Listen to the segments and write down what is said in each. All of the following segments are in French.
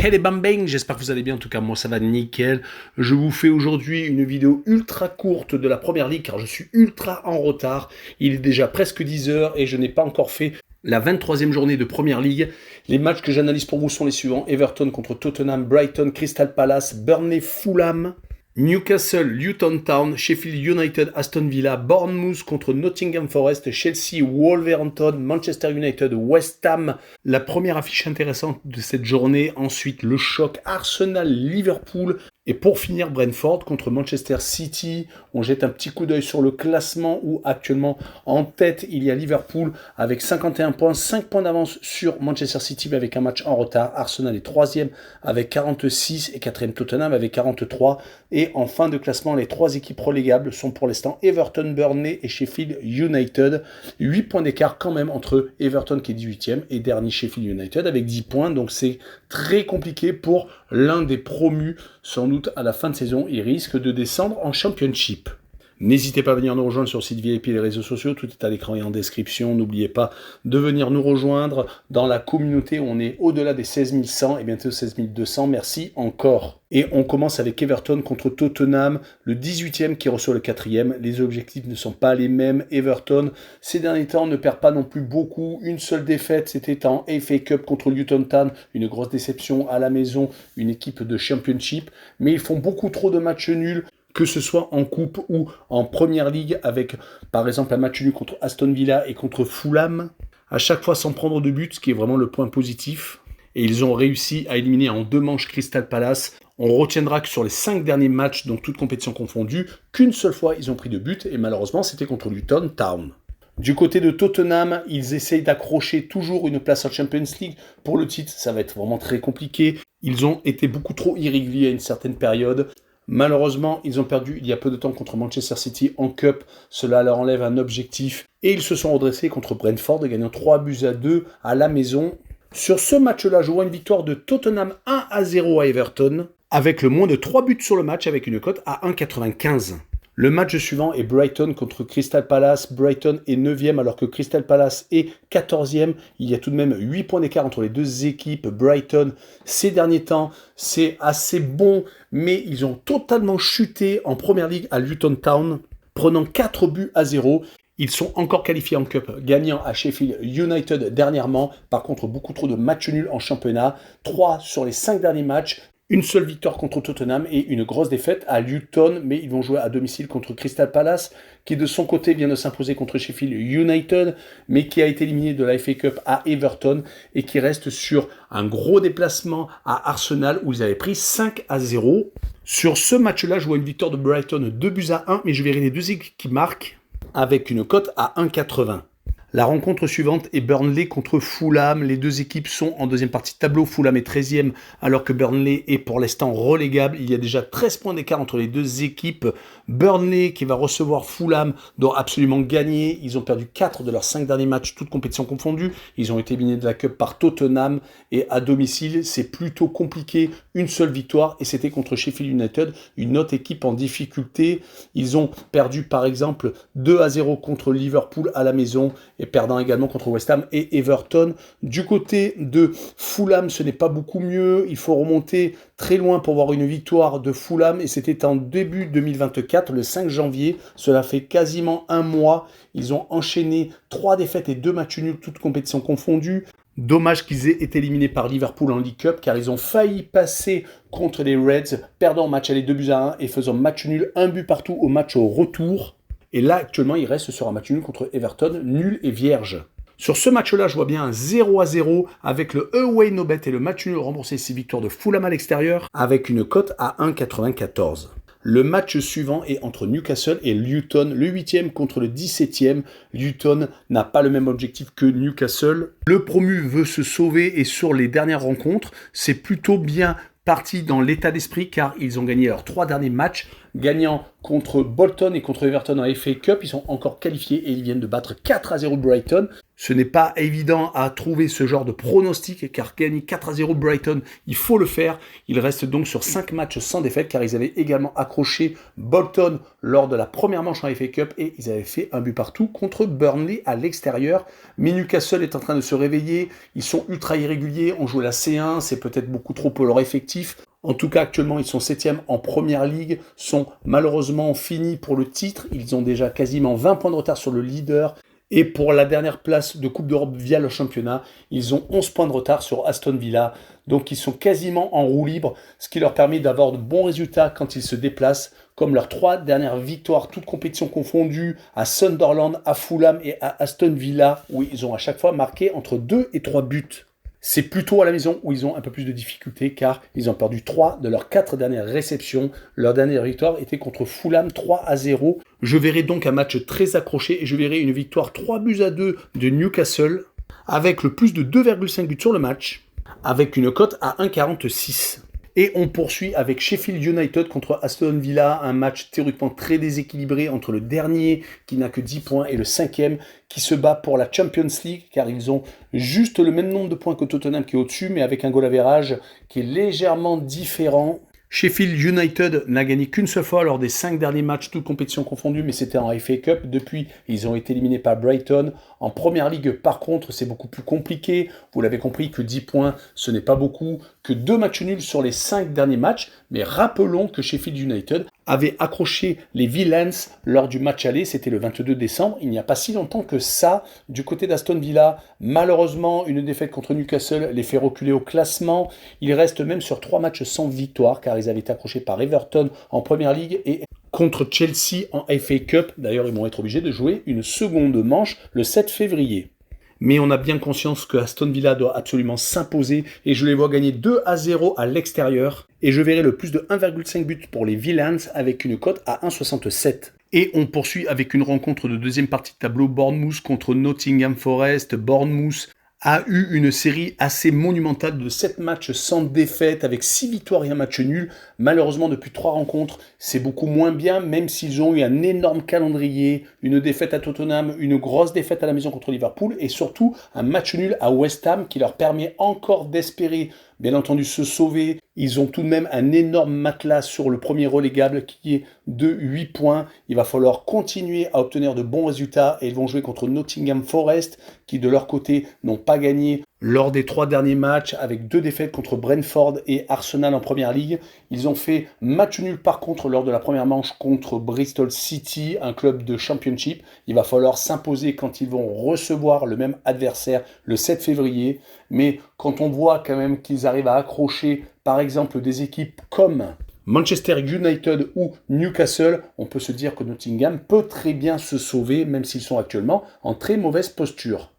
Hey les bang, j'espère que vous allez bien, en tout cas moi ça va nickel. Je vous fais aujourd'hui une vidéo ultra courte de la Première Ligue car je suis ultra en retard. Il est déjà presque 10 heures et je n'ai pas encore fait la 23e journée de Première Ligue. Les matchs que j'analyse pour vous sont les suivants: Everton contre Tottenham, Brighton, Crystal Palace, Burnley, Fulham, Newcastle, Luton Town, Sheffield United, Aston Villa, Bournemouth contre Nottingham Forest, Chelsea, Wolverhampton, Manchester United, West Ham. La première affiche intéressante de cette journée, ensuite le choc Arsenal-Liverpool. Et pour finir, Brentford contre Manchester City. On jette un petit coup d'œil sur le classement où actuellement en tête il y a Liverpool avec 51 points, 5 points d'avance sur Manchester City mais avec un match en retard. Arsenal est 3e avec 46 et 4e Tottenham avec 43. Et en fin de classement, les 3 équipes relégables sont pour l'instant Everton, Burnley et Sheffield United. 8 points d'écart quand même entre Everton qui est 18e et dernier Sheffield United avec 10 points. Donc c'est très compliqué pour l'un des promus. Sans doute à la fin de saison, il risque de descendre en Championship. N'hésitez pas à venir nous rejoindre sur le site VIP et les réseaux sociaux, tout est à l'écran et en description. N'oubliez pas de venir nous rejoindre dans la communauté où on est au-delà des 16 100 et bientôt 16 200. Merci encore. Et on commence avec Everton contre Tottenham, le 18e qui reçoit le 4e. Les objectifs ne sont pas les mêmes. Everton, ces derniers temps, ne perd pas non plus beaucoup. Une seule défaite, c'était en FA Cup contre Luton Town. Une grosse déception à la maison, une équipe de Championship. Mais ils font beaucoup trop de matchs nuls, que ce soit en coupe ou en première ligue, avec par exemple un match nul contre Aston Villa et contre Fulham, à chaque fois sans prendre de but, ce qui est vraiment le point positif. Et ils ont réussi à éliminer en 2 manches Crystal Palace. On retiendra que sur les 5 derniers matchs, donc toutes compétitions confondues, qu'une seule fois ils ont pris de but, et malheureusement c'était contre Luton Town. Du côté de Tottenham, ils essayent d'accrocher toujours une place en Champions League. Pour le titre, ça va être vraiment très compliqué. Ils ont été beaucoup trop irréguliers à une certaine période. Malheureusement, ils ont perdu il y a peu de temps contre Manchester City en Cup. Cela leur enlève un objectif. Et ils se sont redressés contre Brentford, gagnant 3-2 à la maison. Sur ce match-là, je vois une victoire de Tottenham 1-0 à Everton, avec le moins de 3 buts sur le match, avec une cote à 1,95. Le match suivant est Brighton contre Crystal Palace. Brighton est 9e alors que Crystal Palace est 14e. Il y a tout de même 8 points d'écart entre les deux équipes. Brighton, ces derniers temps, c'est assez bon, mais ils ont totalement chuté en Première Ligue à Luton Town, prenant 4-0. Ils sont encore qualifiés en Cup, gagnant à Sheffield United dernièrement. Par contre, beaucoup trop de matchs nuls en championnat. 3 sur les 5 derniers matchs. Une seule victoire contre Tottenham et une grosse défaite à Luton, mais ils vont jouer à domicile contre Crystal Palace, qui de son côté vient de s'imposer contre Sheffield United, mais qui a été éliminé de la FA Cup à Everton et qui reste sur un gros déplacement à Arsenal où ils avaient pris 5-0. Sur ce match-là, je vois une victoire de Brighton 2-1, mais je verrai les deux équipes qui marquent avec une cote à 1,80. La rencontre suivante est Burnley contre Fulham. Les deux équipes sont en deuxième partie de tableau. Fulham est 13e alors que Burnley est pour l'instant relégable. Il y a déjà 13 points d'écart entre les deux équipes. Burnley qui va recevoir Fulham doit absolument gagner. Ils ont perdu 4 de leurs 5 derniers matchs, toutes compétitions confondues. Ils ont été éliminés de la Cup par Tottenham et à domicile, c'est plutôt compliqué. Une seule victoire et c'était contre Sheffield United, une autre équipe en difficulté. Ils ont perdu par exemple 2-0 contre Liverpool à la maison et perdant également contre West Ham et Everton. Du côté de Fulham, ce n'est pas beaucoup mieux. Il faut remonter très loin pour voir une victoire de Fulham et c'était en début 2024, le 5 janvier. Cela fait quasiment un mois. Ils ont enchaîné 3 défaites et 2 matchs nuls, toutes compétitions confondues. Dommage qu'ils aient été éliminés par Liverpool en League Cup car ils ont failli passer contre les Reds, perdant au match aller 2-1 et faisant match nul, 1 but partout au match au retour. Et là, actuellement, il reste sur un match nul contre Everton, nul et vierge. Sur ce match-là, je vois bien un 0-0 avec le away no bet et le match nul remboursé 6 victoires de Fulham à l'extérieur avec une cote à 1,94. Le match suivant est entre Newcastle et Luton, le 8e contre le 17e. Luton n'a pas le même objectif que Newcastle. Le promu veut se sauver et sur les dernières rencontres, c'est plutôt bien parti dans l'état d'esprit car ils ont gagné leurs 3 derniers matchs, gagnant contre Bolton et contre Everton en FA Cup. Ils sont encore qualifiés et ils viennent de battre 4-0 Brighton. Ce n'est pas évident à trouver ce genre de pronostic, car gagner 4-0 Brighton, il faut le faire. Ils restent donc sur 5 matchs sans défaite, car ils avaient également accroché Bolton lors de la première manche en FA Cup, et ils avaient fait un but partout contre Burnley à l'extérieur. Mais Newcastle est en train de se réveiller, ils sont ultra irréguliers, on joue la C1, c'est peut-être beaucoup trop pour leur effectif. En tout cas, actuellement, ils sont 7e en Première Ligue, sont malheureusement finis pour le titre. Ils ont déjà quasiment 20 points de retard sur le leader. Et pour la dernière place de Coupe d'Europe via le championnat, ils ont 11 points de retard sur Aston Villa. Donc ils sont quasiment en roue libre, ce qui leur permet d'avoir de bons résultats quand ils se déplacent, comme leurs 3 dernières victoires, toutes compétitions confondues, à Sunderland, à Fulham et à Aston Villa, où ils ont à chaque fois marqué entre 2 et 3 buts. C'est plutôt à la maison où ils ont un peu plus de difficultés, car ils ont perdu 3 de leurs 4 dernières réceptions. Leur dernière victoire était contre Fulham 3-0. Je verrai donc un match très accroché et je verrai une victoire 3-2 de Newcastle, avec le plus de 2,5 buts sur le match, avec une cote à 1,46. Et on poursuit avec Sheffield United contre Aston Villa, un match théoriquement très déséquilibré entre le dernier qui n'a que 10 points et le 5e qui se bat pour la Champions League, car ils ont juste le même nombre de points que Tottenham qui est au-dessus, mais avec un goal average qui est légèrement différent. Sheffield United n'a gagné qu'une seule fois lors des 5 derniers matchs, toutes compétitions confondues, mais c'était en FA Cup. Depuis, ils ont été éliminés par Brighton. En Première Ligue, par contre, c'est beaucoup plus compliqué. Vous l'avez compris que 10 points, ce n'est pas beaucoup, que 2 matchs nuls sur les 5 derniers matchs. Mais rappelons que Sheffield United avait accroché les Villains lors du match aller, c'était le 22 décembre, il n'y a pas si longtemps que ça. Du côté d'Aston Villa, malheureusement, une défaite contre Newcastle les fait reculer au classement. Ils restent même sur 3 matchs sans victoire, car ils avaient été accrochés par Everton en Première Ligue et contre Chelsea en FA Cup. D'ailleurs, ils vont être obligés de jouer une seconde manche le 7 février. Mais on a bien conscience que Aston Villa doit absolument s'imposer et je les vois gagner 2-0 à l'extérieur. Et je verrai le plus de 1,5 buts pour les Villains avec une cote à 1,67. Et on poursuit avec une rencontre de deuxième partie de tableau, Bournemouth contre Nottingham Forest. Bournemouth a eu une série assez monumentale de 7 matchs sans défaite avec 6 victoires et un match nul. Malheureusement, depuis 3 rencontres, c'est beaucoup moins bien, même s'ils ont eu un énorme calendrier, une défaite à Tottenham, une grosse défaite à la maison contre Liverpool et surtout un match nul à West Ham qui leur permet encore d'espérer, bien entendu, se sauver. Ils ont tout de même un énorme matelas sur le premier relégable qui est de 8 points. Il va falloir continuer à obtenir de bons résultats et ils vont jouer contre Nottingham Forest qui de leur côté n'ont pas gagné lors des 3 derniers matchs avec 2 défaites contre Brentford et Arsenal en Première Ligue. Ils ont fait match nul par contre lors de la première manche contre Bristol City, un club de Championship. Il va falloir s'imposer quand ils vont recevoir le même adversaire le 7 février. Mais quand on voit quand même qu'ils arrivent à accrocher par exemple des équipes comme Manchester United ou Newcastle, on peut se dire que Nottingham peut très bien se sauver même s'ils sont actuellement en très mauvaise posture.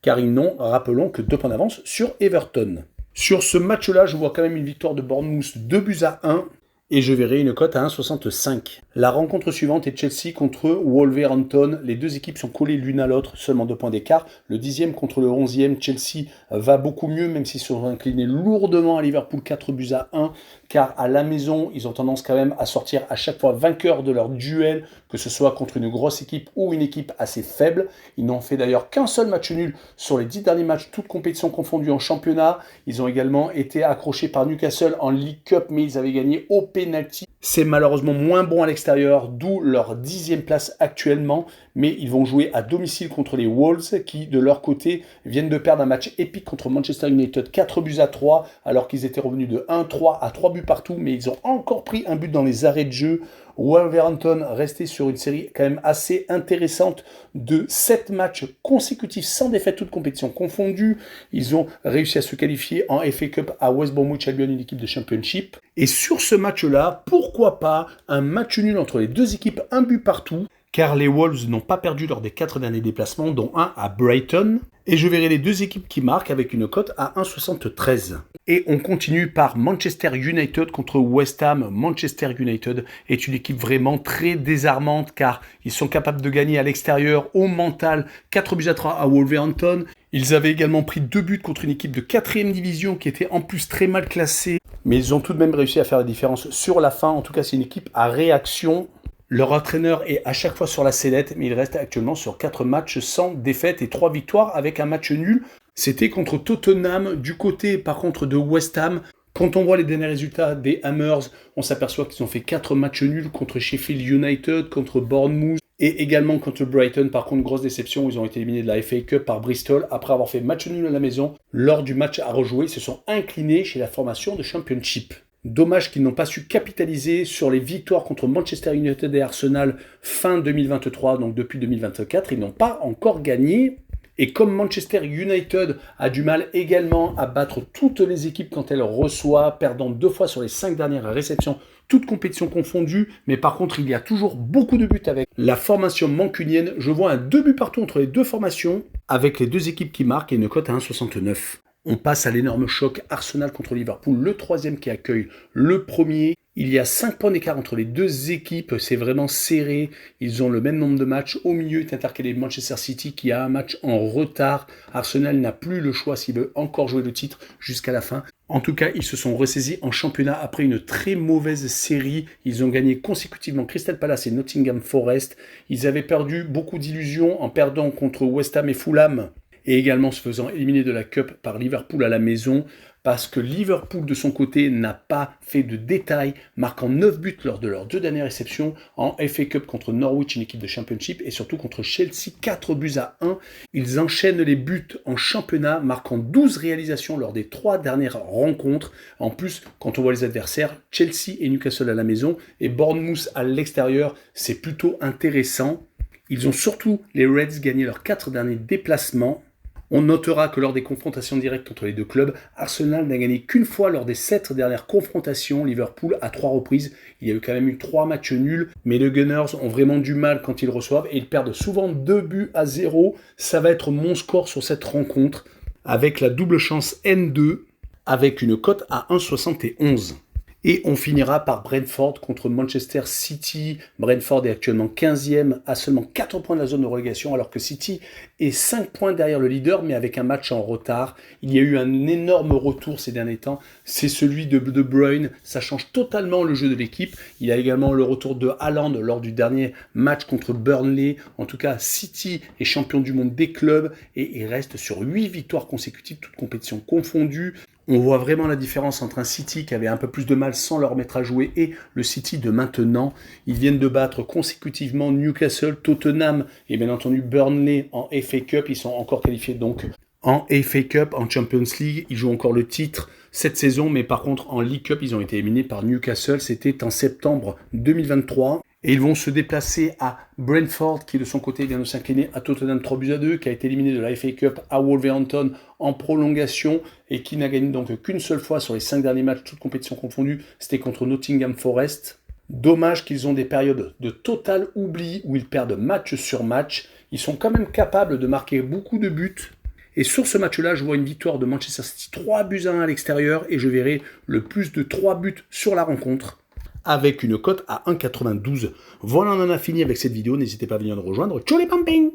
Car ils n'ont, rappelons, que 2 points d'avance sur Everton. Sur ce match-là, je vois quand même une victoire de Bournemouth 2-1 et je verrai une cote à 1,65. La rencontre suivante est Chelsea contre Wolverhampton. Les 2 équipes sont collées l'une à l'autre, seulement 2 points d'écart. Le 10e contre le 11e, Chelsea va beaucoup mieux, même s'ils sont inclinés lourdement à Liverpool 4-1, car à la maison, ils ont tendance quand même à sortir à chaque fois vainqueurs de leur duel, que ce soit contre une grosse équipe ou une équipe assez faible. Ils n'ont fait d'ailleurs qu'un seul match nul sur les 10 derniers matchs, toutes compétitions confondues en championnat. Ils ont également été accrochés par Newcastle en League Cup, mais ils avaient gagné au pénalty. C'est malheureusement moins bon à l'extérieur, d'où leur 10e place actuellement. Mais ils vont jouer à domicile contre les Wolves, qui de leur côté viennent de perdre un match épique contre Manchester United 4-3, alors qu'ils étaient revenus de 1-3 à 3 buts partout, mais ils ont encore pris un but dans les arrêts de jeu. Wolverhampton restait sur une série quand même assez intéressante de 7 matchs consécutifs sans défaite, toutes compétitions confondues. Ils ont réussi à se qualifier en FA Cup à West Bromwich Albion, une équipe de Championship. Et sur ce match-là, pourquoi pas un match nul entre les 2 équipes, un but partout, car les Wolves n'ont pas perdu lors des 4 derniers déplacements, dont un à Brighton. Et je verrai les 2 équipes qui marquent avec une cote à 1,73. Et on continue par Manchester United contre West Ham. Manchester United est une équipe vraiment très désarmante, car ils sont capables de gagner à l'extérieur, au mental, 4-3 à Wolverhampton. Ils avaient également pris 2 buts contre une équipe de 4e division qui était en plus très mal classée. Mais ils ont tout de même réussi à faire la différence sur la fin. En tout cas, c'est une équipe à réaction. Leur entraîneur est à chaque fois sur la sellette, mais il reste actuellement sur 4 matchs sans défaite et 3 victoires avec un match nul. C'était contre Tottenham. Du côté par contre de West Ham, quand on voit les derniers résultats des Hammers, on s'aperçoit qu'ils ont fait 4 matchs nuls contre Sheffield United, contre Bournemouth et également contre Brighton. Par contre, grosse déception, ils ont été éliminés de la FA Cup par Bristol après avoir fait match nul à la maison. Lors du match à rejouer, ils se sont inclinés chez la formation de Championship. Dommage qu'ils n'ont pas su capitaliser sur les victoires contre Manchester United et Arsenal fin 2023, donc depuis 2024, ils n'ont pas encore gagné. Et comme Manchester United a du mal également à battre toutes les équipes quand elle reçoit, perdant 2 fois sur les 5 dernières réceptions, toutes compétitions confondues, mais par contre il y a toujours beaucoup de buts avec la formation mancunienne. Je vois un 2 buts partout entre les deux formations, avec les deux équipes qui marquent et une cote à 1,69. On passe à l'énorme choc Arsenal contre Liverpool, le troisième qui accueille le premier. Il y a 5 points d'écart entre les deux équipes, c'est vraiment serré. Ils ont le même nombre de matchs. Au milieu est intercalé Manchester City qui a un match en retard. Arsenal n'a plus le choix s'il veut encore jouer le titre jusqu'à la fin. En tout cas, ils se sont ressaisis en championnat après une très mauvaise série. Ils ont gagné consécutivement Crystal Palace et Nottingham Forest. Ils avaient perdu beaucoup d'illusions en perdant contre West Ham et Fulham, et également se faisant éliminer de la Cup par Liverpool à la maison, parce que Liverpool de son côté n'a pas fait de détails, marquant 9 buts lors de leurs 2 dernières réceptions en FA Cup contre Norwich, une équipe de Championship, et surtout contre Chelsea, 4 buts à 1. Ils enchaînent les buts en championnat, marquant 12 réalisations lors des 3 dernières rencontres. En plus, quand on voit les adversaires, Chelsea et Newcastle à la maison, et Bournemouth à l'extérieur, c'est plutôt intéressant. Ils ont surtout, les Reds, gagné leurs 4 derniers déplacements. On notera que lors des confrontations directes entre les deux clubs, Arsenal n'a gagné qu'une fois lors des 7 dernières confrontations, Liverpool à 3 reprises. Il y a eu quand même eu 3 matchs nuls, mais les Gunners ont vraiment du mal quand ils reçoivent et ils perdent souvent 2 buts à 0. Ça va être mon score sur cette rencontre avec la double chance N2 avec une cote à 1,71. Et on finira par Brentford contre Manchester City. Brentford est actuellement 15e, à seulement 4 points de la zone de relégation, alors que City est 5 points derrière le leader, mais avec un match en retard. Il y a eu un énorme retour ces derniers temps, c'est celui de De Bruyne. Ça change totalement le jeu de l'équipe. Il y a également le retour de Haaland lors du dernier match contre Burnley. En tout cas, City est champion du monde des clubs et il reste sur 8 victoires consécutives, toutes compétitions confondues. On voit vraiment la différence entre un City qui avait un peu plus de mal sans leur mettre à jouer et le City de maintenant. Ils viennent de battre consécutivement Newcastle, Tottenham et bien entendu Burnley en FA Cup. Ils sont encore qualifiés donc en FA Cup, en Champions League. Ils jouent encore le titre cette saison, mais par contre en League Cup, ils ont été éliminés par Newcastle. C'était en septembre 2023. Et ils vont se déplacer à Brentford, qui de son côté vient de s'incliner à Tottenham 3 buts à 2, qui a été éliminé de la FA Cup à Wolverhampton en prolongation, et qui n'a gagné donc qu'une seule fois sur les 5 derniers matchs, toutes compétitions confondues, c'était contre Nottingham Forest. Dommage qu'ils ont des périodes de total oubli, où ils perdent match sur match. Ils sont quand même capables de marquer beaucoup de buts. Et sur ce match-là, je vois une victoire de Manchester City 3 buts à 1 à l'extérieur, et je verrai le plus de 3 buts sur la rencontre, avec une cote à 1,92. Voilà, on en a fini avec cette vidéo. N'hésitez pas à venir nous rejoindre. Ciao les pampings!